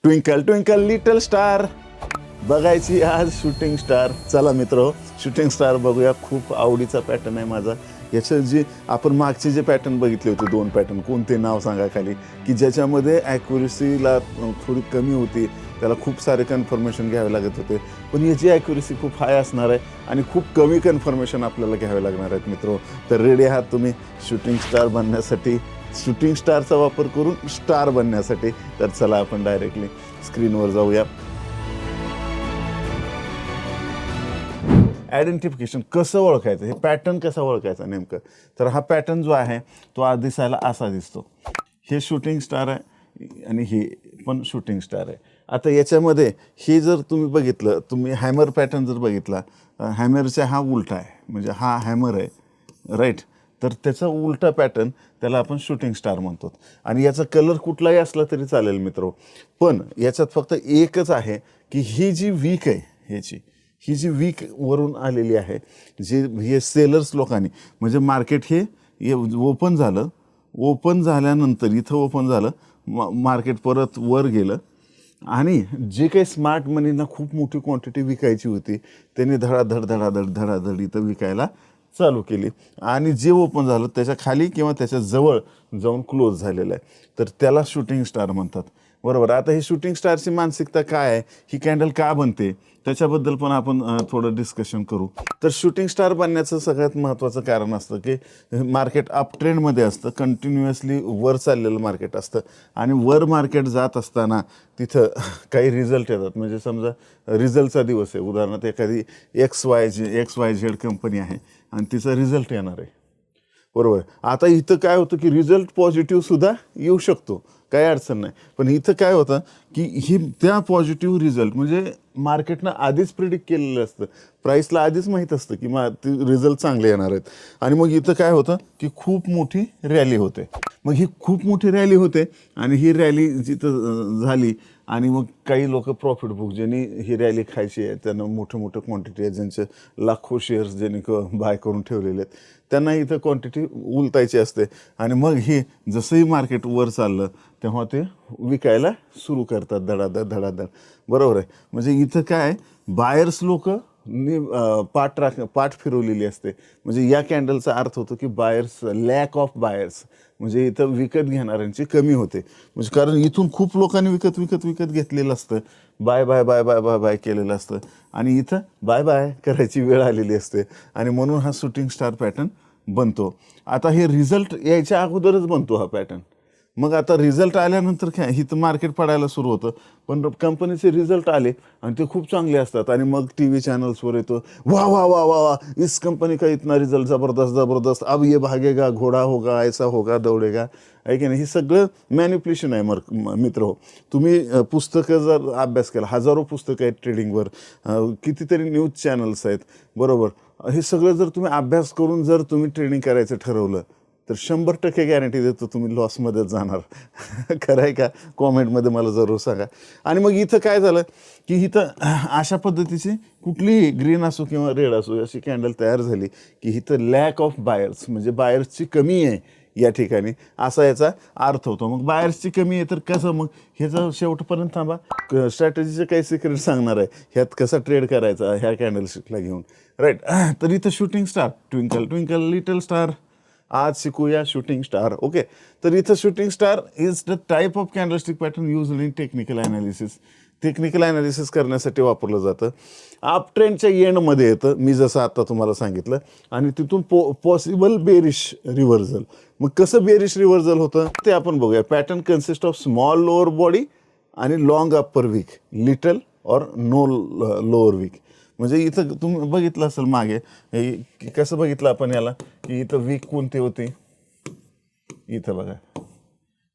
Twinkle twinkle little star बघायची आज shooting star. चला मित्र, शूटिंग स्टार बघूया. खूप आवडीचा पॅटर्न आहे माझा. याचं जे आपण मागचे जे पॅटर्न बघितले होते, 2 पॅटर्न, कोणते नाव सांगा खाली, की ज्याच्यामध्ये ॲक्युरेसीला थोडी कमी होती, त्याला खूप सारे कन्फर्मेशन घ्यावे लागत होते. पण याची ॲक्युरेसी खूप हाय असणार आहे आणि खूप कमी कन्फर्मेशन आपल्याला घ्यावे लागणार आहेत मित्र. तर रेडी आहात तुम्ही शूटिंग स्टार बनण्यासाठी, शूटिंग स्टारचा वापर करून स्टार बनण्यासाठी? तर चला आपण डायरेक्टली स्क्रीनवर जाऊया. आयडेंटिफिकेशन कसं ओळखायचं, हे पॅटर्न कसा ओळखायचा नेमकं? तर हा पॅटर्न जो आहे तो आज दिसायला असा दिसतो. हे शूटिंग स्टार आहे आणि हे पण शूटिंग स्टार आहे. आता याच्यामध्ये हे जर तुम्ही बघितलं, तुम्ही हॅमर पॅटर्न जर बघितला, हॅमरचा हा उलटा आहे, म्हणजे हा हॅमर आहे राईट. तर त्याचा उलटा पॅटर्न त्याला आपण शूटिंग स्टार म्हणतो. आणि याचा कलर कुठलाही असला तरी चालेल मित्र. पण याच्यात फक्त एकच आहे की ही जी वीक आहे, ही जी वीक वरून आलेली आहे, जे हे सेलर्स लोकांनी, म्हणजे मार्केट हे ओपन झालं, ओपन झाल्यानंतर इथं ओपन झालं, मार्केट परत वर गेलं आणि जे काही स्मार्ट मनीना खूप मोठी क्वांटिटी विकायची होती त्यांनी धडाधड इथं विकायला चालू केली आणि जे ओपन झालं त्याच्या खाली किंवा त्याच्या जवळ जाऊन क्लोज झालेलं आहे. तर त्याला शूटिंग स्टार म्हणतात, बरोबर. आता ही शूटिंग स्टारची मानसिकता काय आहे, ही कॅन्डल का बनते, त्याच्याबद्दल पण आपण थोडं डिस्कशन करू. तर शूटिंग स्टार बनण्याचं सगळ्यात महत्त्वाचं कारण असतं की मार्केट अप ट्रेंडमध्ये असतं, कंटिन्युअसली वर चाललेलं मार्केट असतं आणि वर मार्केट जात असताना तिथं काही रिझल्ट येतात. म्हणजे समजा रिझल्टचा दिवस आहे, उदाहरणार्थ एखादी एक्स वाय झेड कंपनी आहे आणि तिचा रिझल्ट येणार आहे, बरोबर. आता इथं काय होतं की रिझल्ट पॉझिटिव्हसुद्धा येऊ शकतो, काही अडचण नाही. पण इथं काय होतं की ही त्या पॉझिटिव्ह रिझल्ट म्हणजे मार्केटनं आधीच प्रिडिक्ट केलेलं असतं, प्राईसला आधीच माहीत असतं की ते रिझल्ट चांगले येणार आहेत. आणि मग इथं काय होतं की खूप मोठी रॅली होते. मग ही खूप मोठी रॅली होते आणि ही रॅली जिथं झाली आणि मग काही लोक प्रॉफिट बुक, ज्यांनी ही रॅली खायची आहे, त्यांना मोठे मोठे क्वांटिटी आहेत, ज्यांचे लाखो शेअर्स ज्यांनी बाय करून ठेवलेले आहेत, त्यांना इथं क्वांटिटी उलटायची असते. आणि मग हे जसंही मार्केट वर चाललं तेव्हा ते विकायला सुरू करतात धडाधड, बरोबर आहे. म्हणजे इथं काय, बायर्स लोक पाठ फिरवलेली असते. म्हणजे या कॅन्डलचा अर्थ होतो की बायर्स, लॅक ऑफ बायर्स, म्हणजे इथं विकत घेणाऱ्यांची कमी होते. म्हणजे कारण इथून खूप लोकांनी विकत घेतलेलं असतं, buy buy buy buy buy buy केलेलं असतं आणि इथं बाय बाय करायची वेळ आलेली असते आणि म्हणून हा शूटिंग स्टार पॅटर्न बनतो. आता हे रिझल्ट यायच्या अगोदरच बनतो हा पॅटर्न. मग आता रिझल्ट आल्यानंतर काय, इथं मार्केट पडायला सुरू होतं. पण कंपनीचे रिझल्ट आले आणि ते खूप चांगले असतात आणि मग टी व्ही चॅनल्सवर येतो, वा वा वा वा वा, इस कंपनी का इतना रिझल्ट जबरदस्त, अब ये भागेगा, घोडा होगा, ऐसा होगा, दौडेगा, आहे की नाही. हे सगळं मॅनिप्युलेशन आहे मित्र हो. तुम्ही पुस्तकं जर अभ्यास केला, हजारो पुस्तकं आहेत ट्रेडिंगवर, कितीतरी न्यूज चॅनल्स आहेत, बरोबर. हे सगळं जर तुम्ही अभ्यास करून जर तुम्ही ट्रेडिंग करायचं ठरवलं तर 100% गॅरंटी देतो तुम्ही लॉसमध्येच जाणार. खरं आहे का? कॉमेंटमध्ये मला जरूर सांगा. आणि मग इथं काय झालं की इथं अशा पद्धतीची कुठलीही ग्रीन असो किंवा रेड असो अशी कॅन्डल तयार झाली की इथं लॅक ऑफ बायर्स, म्हणजे बायर्सची कमी आहे या ठिकाणी, असा याचा अर्थ होतो. मग बायर्सची कमी आहे तर कसं, मग ह्याचं शेवटपर्यंत थांबा, स्ट्रॅटेजीचं काही सिक्रेट सांगणार आहे, ह्यात कसा ट्रेड करायचा ह्या कॅन्डलस्टिकला घेऊन, राईट. तर इथं shooting star, twinkle twinkle little star, आज शिकूया शूटिंग स्टार. ओके. तर इथं shooting star is the type of candlestick pattern use in technical analysis करण्यासाठी वापरलं जातं. अप ट्रेंडच्या एंडमध्ये येतं, मी जसं आता तुम्हाला सांगितलं, आणि तिथून पॉसिबल बेरिश रिव्हर्सल. मग कसं बेरिश रिव्हर्सल होतं ते आपण बघूया. Pattern consist of small lower body आणि लॉंग अप्पर वीक, लिटल और नो लोअर वीक. म्हणजे इथं तुम्ही बघितलं असेल मागे, कसं बघितलं आपण याला, की इथं वीक कोणती होती, इथं बघा,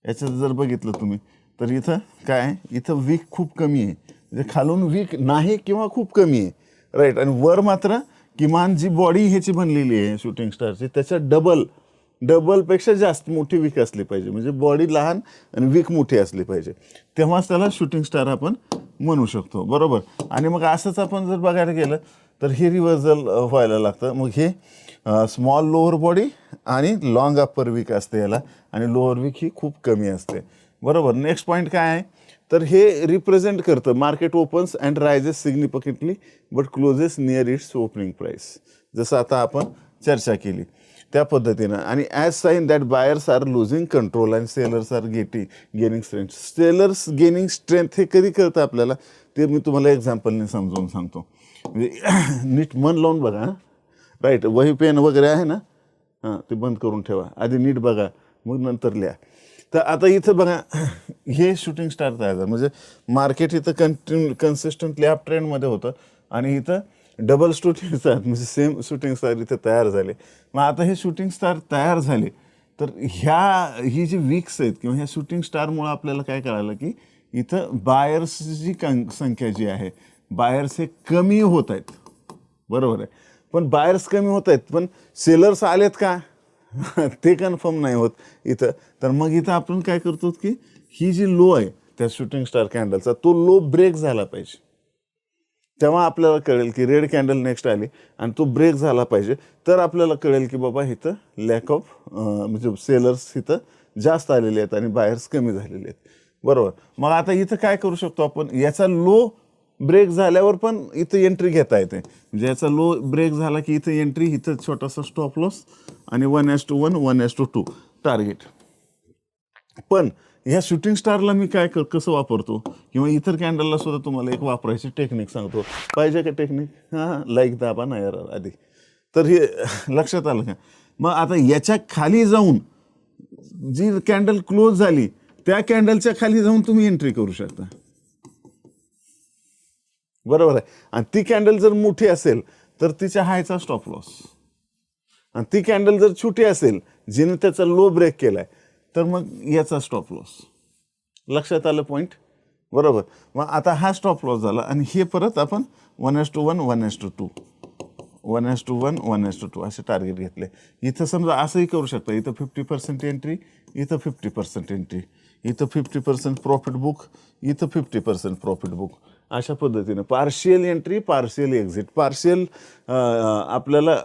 याच्यात जर बघितलं तुम्ही तर इथं काय, इथं वीक खूप कमी आहे, म्हणजे खालून वीक नाही किंवा खूप कमी आहे, राईट. आणि वर मात्र किमान जी बॉडी ह्याची बनलेली आहे शूटिंग स्टारची, त्याच्या डबलपेक्षा जास्त मोठी वीक असली पाहिजे. म्हणजे बॉडी लहान आणि वीक मोठी असली पाहिजे, तेव्हाच त्याला शूटिंग स्टार आपण म्हणू शकतो, बरोबर. आणि मग असंच आपण जर बघायला गेलं तर हे रिव्हर्सल व्हायला लागतं. मग हे स्मॉल लोअर बॉडी आणि लॉंग अप्पर वीक असते याला, आणि लोअर वीक ही खूप कमी असते, बरोबर. नेक्स्ट पॉईंट काय आहे तर हे रिप्रेझेंट करतं market opens and rises significantly but closes near its opening price, जसं आता आपण चर्चा केली त्या पद्धतीनं. आणि as sign that buyers are losing control and sellers are gaining strength. Sellers gaining strength हे कधी कळतं आपल्याला, ते मी तुम्हाला एक्झाम्पलने समजावून सांगतो. म्हणजे नीट मन लावून बघा, राईट. वही पेन वगैरे आहे ना, हां ते बंद करून ठेवा, आधी नीट बघा मग नंतर लिहा. तर आता इथं बघा, हे शूटिंग स्टार तयार झालं, म्हणजे मार्केट इथं कन्सिस्टंटली अप ट्रेंडमध्ये होतं आणि इथं डबल शूटिंग स्टार म्हणजे सेम शूटिंग स्टार इथे तयार झाले. मग आता हे शूटिंग स्टार तयार झाले तर ही जी विक्स आहेत किंवा ह्या शूटिंग स्टारमुळं आपल्याला काय कळालं की इथं बायर्सची संख्या जी आहे, बायर्स हे कमी होत आहेत, बरोबर आहे. पण बायर्स कमी होत आहेत पण सेलर्स आलेत का ते कन्फर्म नाही होत इथं. तर मग इथं आपण काय करतो की ही जी लो आहे त्या शूटिंग स्टार कॅन्डलचा, तो लो ब्रेक झाला पाहिजे, तेव्हा आपल्याला कळेल की रेड कॅन्डल नेक्स्ट आली आणि तो ब्रेक झाला पाहिजे. तर आपल्याला कळेल की बाबा इथं लॅक ऑफ म्हणजे सेलर्स इथं जास्त आलेले आहेत आणि बायर्स कमी झालेले आहेत, बरोबर. मग आता इथं काय करू शकतो आपण, याचा लो ब्रेक झाल्यावर पण इथं एंट्री घेता येते. म्हणजे याचा लो ब्रेक झाला की इथं एंट्री, इथं छोटासा स्टॉप लॉस आणि 1:1 1:2 टार्गेट. पण ह्या शूटिंग स्टारला मी काय कसं वापरतो किंवा इतर कॅन्डलला सुद्धा तुम्हाला एक वापरायची टेक्निक सांगतो. पाहिजे का टेक्निक? हां, लाईक दाबा ना यार आधी. तर हे लक्षात आलं का? मग आता याच्या खाली जाऊन जी कॅन्डल क्लोज झाली त्या कॅन्डलच्या खाली जाऊन तुम्ही एंट्री करू शकता, बरोबर आहे. आणि ती कॅन्डल जर मोठी असेल तर तिच्या हायचा स्टॉप लॉस, आणि ती कॅन्डल जर छोटी असेल जिने त्याचा लो ब्रेक केलाय तर मग याचा स्टॉप लॉस. लक्षात आलं पॉईंट, बरोबर. मग आता हा स्टॉप लॉस झाला आणि हे परत आपण 1:1 1:2 1:1 1:2 असे टार्गेट घेतले. इथं समजा असंही करू शकता, इथं 50% एंट्री, इथं 50% एंट्री, इथं 50% प्रॉफिट बुक, इथं 50% प्रॉफिट बुक, अशा पद्धतीनं partial entry partial exit. Partial आपल्याला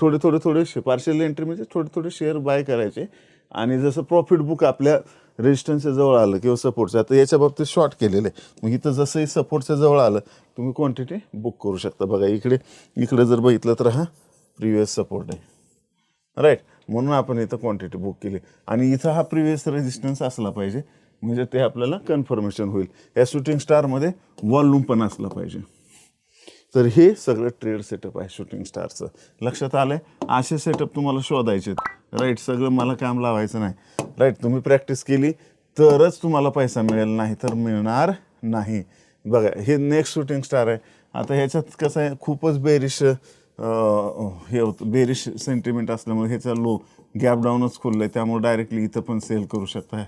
थोडे पार्शियल एंट्री म्हणजे थोडे शेअर बाय करायचे आणि जसं प्रॉफिट बुक आपल्या रेजिस्टन्सच्या जवळ आलं किंवा सपोर्टचं, आता याच्या बाबतीत शॉर्ट केलेलं आहे, मग इथं जसंही सपोर्टच्या जवळ आलं तुम्ही क्वांटिटी बुक करू शकता. बघा इकडे जर बघितलं तर हा प्रिव्हियस सपोर्ट आहे, राईट. म्हणून आपण इथं क्वांटिटी बुक केली आणि इथं हा प्रिव्हियस रेजिस्टन्स असला पाहिजे, म्हणजे ते आपल्याला कन्फर्मेशन होईल. या शूटिंग स्टारमध्ये वॉल्यूम पण असला पाहिजे. तर हे सगळं ट्रेड सेटअप आहे शूटिंग स्टारचं. लक्षात आलंय? असे सेटअप तुम्हाला शोधायचे, राईट. सगळं मला काम लावायचं नाही, राईट. तुम्ही प्रॅक्टिस केली तरच तुम्हाला पैसा मिळेल, नाही तर मिळणार नाही. बघा हे नेक्स्ट शूटिंग स्टार आहे. आता ह्याच्यात कसं आहे, खूपच बेरिश हे होतं, बेरिश सेंटिमेंट असल्यामुळे ह्याचा लो गॅप डाऊनच खुललं आहे, त्यामुळे डायरेक्टली इथं पण सेल करू शकता.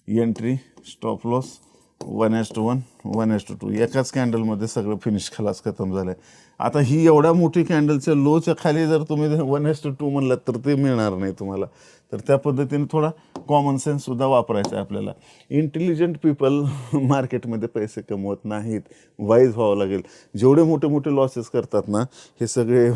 एंट्री स्टॉप लॉस 1:1 1:2 एकाच कॅन्डलमध्ये सगळं फिनिश खलास खतम झालं आहे. आता ही एवढ्या मोठी कॅन्डलच्या लोच्या खाली जर तुम्ही 1:2 म्हणलात तर ते मिळणार नाही तुम्हाला. तर त्या पद्धतीने थोडा कॉमन सेन्ससुद्धा वापरायचा आहे आपल्याला. इंटेलिजंट पीपल मार्केटमध्ये पैसे कमवत नाहीत, वाईज व्हावं लागेल. जेवढे मोठे लॉसेस करतात ना हे सगळे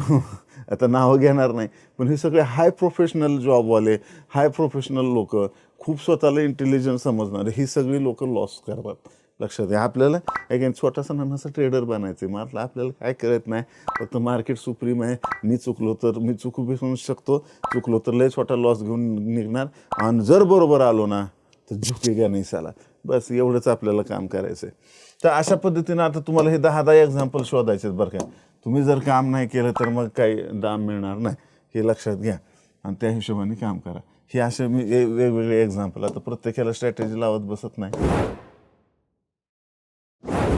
आता नावं घेणार नाही, पण हे सगळे हाय प्रोफेशनल जॉबवाले, हाय प्रोफेशनल लोक, खूप स्वतःला इंटेलिजंट समजणारे, ही सगळी लोक लॉस करतात. लक्षात आहे. आपल्याला एक छोटासा नानासा ट्रेडर बनायचं आहे. मग आपल्याला काय कळत नाही, फक्त मार्केट सुप्रीम आहे, मी चुकलो तर मी चुकू बिकू शकतो, चुकलो तर लय छोटा लॉस घेऊन निघणार, आणि जर बरोबर आलो ना तर झुकेगा नाही साला. बस एवढंच आपल्याला काम करायचं आहे. तर अशा पद्धतीनं आता तुम्हाला हे 10 एक्झाम्पल शोधायचे आहेत बरं का. तुम्ही जर काम नाही केलं तर मग काही दाम मिळणार नाही, हे लक्षात घ्या आणि त्या हिशोबाने काम करा. हे असे मी वेगवेगळे एक्झाम्पल, आता प्रत्येकाला स्ट्रॅटेजी लावत बसत नाही.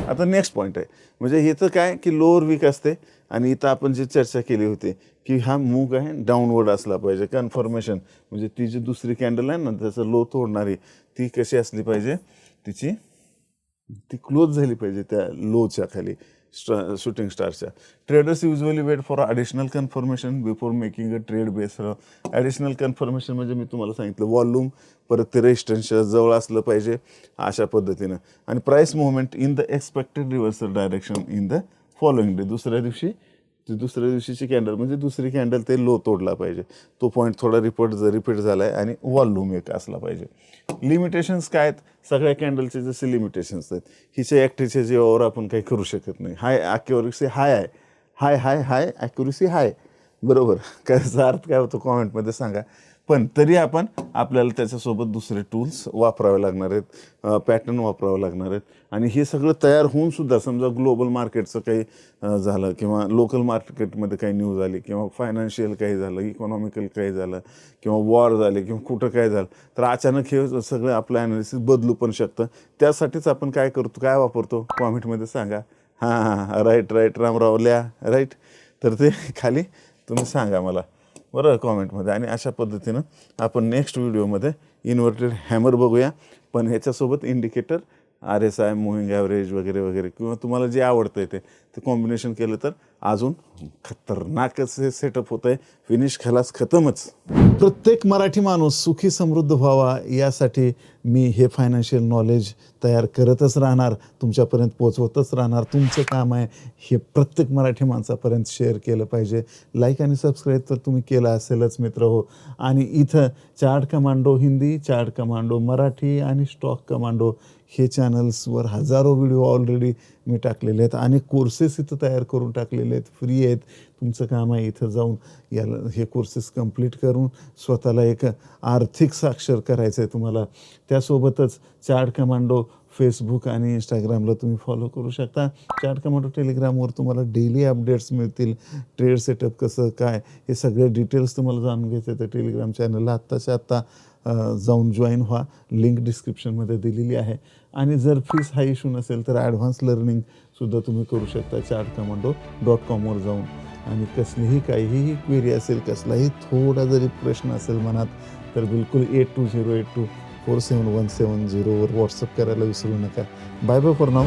आता नेक्स्ट पॉईंट आहे, म्हणजे इथं काय की लोअर वीक असते आणि इथं आपण जी चर्चा केली होती की हा मूग आहे डाऊनवर्ड असला पाहिजे. कन्फर्मेशन म्हणजे ती जी दुसरी कॅन्डल आहे ना त्याचं लो तोडणारी, ती कशी असली पाहिजे, ती क्लोज झाली पाहिजे त्या लोच्या खाली शूटिंग स्टारच्या. Traders usually wait for additional confirmation before making a trade base. Additional confirmation म्हणजे मी तुम्हाला सांगितलं वॉल्यूम, परत ते रेजिस्टन्सच्या जवळ असलं पाहिजे अशा पद्धतीनं, आणि price movement in the expected reversal direction in the following day. दुसऱ्या दिवशी ती दुसऱ्या दिवशीची कॅन्डल म्हणजे दुसरी कॅन्डल ते लो तोडला पाहिजे, तो पॉईंट थोडा रिपीट झाला आहे आणि वॉल्यूम एक असला पाहिजे. लिमिटेशन्स काय आहेत, सगळ्या कॅन्डलचे जसे लिमिटेशन्स आहेत, हिच्या ॲक्टिव्हच्या जीवावर आपण काही करू शकत नाही. हाय ॲक्युरसी हाय आहे, हाय ॲक्युरसी हाय, बरोबर. त्याचा अर्थ काय होतो कॉमेंटमध्ये सांगा. पण तरी आपण आपल्याला त्याच्यासोबत दुसरे टूल्स वापरावे लागणार आहेत, पॅटर्न वापरावे लागणार आहेत. आणि हे सगळं तयार होऊन सुद्धा समजा ग्लोबल मार्केटचं काही झालं किंवा लोकल मार्केटमध्ये काही न्यूज आली किंवा फायनान्शियल काही झालं, इकॉनॉमिकल काही झालं किंवा वॉर झाले किंवा कुठं काय झालं, तर अचानक हे सगळं आपलं ॲनालिसिस बदलू पण शकतं. त्यासाठीच आपण काय करतो, काय वापरतो, कॉमेंटमध्ये सांगा. हां राईट रामराव लिहा राईट. तर ते खाली तुम्ही सांगा मला, बरं, कॉमेंटमध्ये. आणि अशा पद्धतीनं आपण नेक्स्ट व्हिडिओमध्ये इन्व्हर्टेड हॅमर बघूया, पण ह्याच्यासोबत इंडिकेटर, RSI, मूव्हिंग ॲव्हरेज वगैरे वगैरे, किंवा तुम्हाला जे आवडतं आहे ते कॉम्बिनेशन केलं तर अजून खतरनाकच हे सेटअप होतं आहे. फिनिश खलास खतमच. प्रत्येक मराठी माणूस सुखी समृद्ध व्हावा यासाठी मी हे फायनान्शियल नॉलेज तयार करतच राहणार, तुमच्यापर्यंत पोचवतच राहणार. तुमचं काम आहे हे प्रत्येक मराठी माणसापर्यंत शेअर केलं पाहिजे. लाईक आणि सबस्क्राईब तर तुम्ही केलं असेलच मित्र हो. आणि इथं chart commando Hindi, chart commando Marathi आणि स्टॉक कमांडो हे चॅनल्सवर हजारो व्हिडिओ ऑलरेडी मी टाकलेले आहेत आणि कोर्सेस इथं तयार करून टाकलेले आहेत, फ्री आहेत. तुमचं काम आहे इथं जाऊन याला हे कोर्सेस कंप्लीट करून स्वतःला एक आर्थिक साक्षर करायचं आहे तुम्हाला. त्यासोबतच चार्ट कमांडो फेसबुक आणि इंस्टाग्रामला तुम्ही फॉलो करू शकता. चार्ट कमांडो टेलिग्रामवर तुम्हाला डेली अपडेट्स मिळतील. ट्रेड सेटअप कसं काय हे सगळे डिटेल्स तुम्हाला जाणून घ्यायचं तर टेलिग्राम चॅनलला आत्ताच्या आत्ता जाऊन जॉईन व्हा. लिंक डिस्क्रिप्शनमध्ये दिलेली आहे. आणि जर फीस हा इश्यू नसेल तर ॲडव्हान्स लर्निंगसुद्धा तुम्ही करू शकता chartcommando.com जाऊन. आणि कसलीही काहीही क्वेरी असेल, कसलाही थोडा जरी प्रश्न असेल मनात, तर बिलकुल 8208247170 वर व्हॉट्सअप करायला विसरू नका. Bye bye for now.